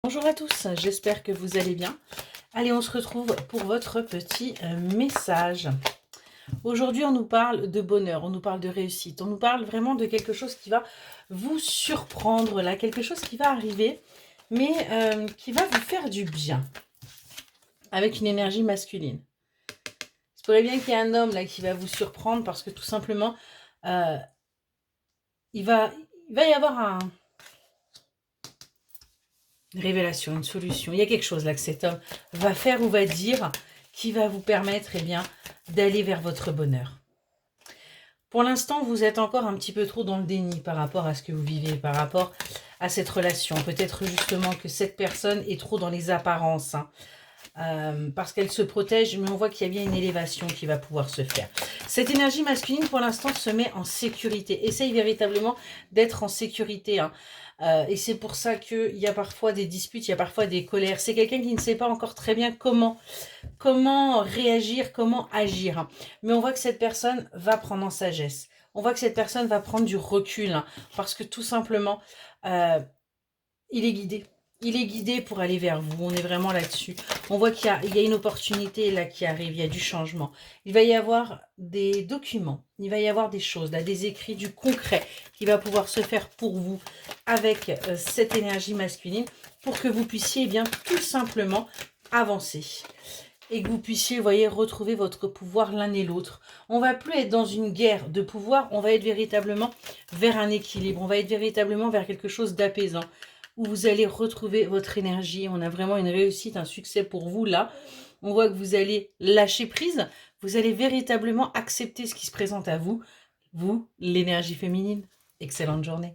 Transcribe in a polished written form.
Bonjour à tous, j'espère que vous allez bien. Allez, on se retrouve pour votre petit message. Aujourd'hui, on nous parle de bonheur, on nous parle de réussite, on nous parle vraiment de quelque chose qui va vous surprendre, là, quelque chose qui va arriver, mais qui va vous faire du bien, avec une énergie masculine. Il se pourrait bien qu'il y ait un homme là qui va vous surprendre parce que tout simplement, il va y avoir une révélation, une solution. Il y a quelque chose là que cet homme va faire ou va dire qui va vous permettre d'aller vers votre bonheur. Pour l'instant, vous êtes encore un petit peu trop dans le déni par rapport à ce que vous vivez, par rapport à cette relation. Peut-être justement que cette personne est trop dans les apparences, parce qu'elle se protège, mais on voit qu'il y a bien une élévation qui va pouvoir se faire. Cette énergie masculine, pour l'instant, se met en sécurité. Essaye véritablement d'être en sécurité, et c'est pour ça qu'il y a parfois des disputes, il y a parfois des colères. C'est quelqu'un qui ne sait pas encore très bien comment réagir, comment agir. Mais on voit que cette personne va prendre en sagesse. On voit que cette personne va prendre du recul, parce que tout simplement, il est guidé. Il est guidé pour aller vers vous. On est vraiment là-dessus. On voit qu'il y a une opportunité là qui arrive. Il y a du changement. Il va y avoir des documents. Il va y avoir des choses, là, des écrits, du concret qui va pouvoir se faire pour vous avec cette énergie masculine pour que vous puissiez bien tout simplement avancer. Et que vous puissiez, vous voyez, retrouver votre pouvoir l'un et l'autre. On va plus être dans une guerre de pouvoir. On va être véritablement vers un équilibre. On va être véritablement vers quelque chose d'apaisant, où vous allez retrouver votre énergie. On a vraiment une réussite, un succès pour vous là. On voit que vous allez lâcher prise. Vous allez véritablement accepter ce qui se présente à vous. Vous, l'énergie féminine. Excellente journée.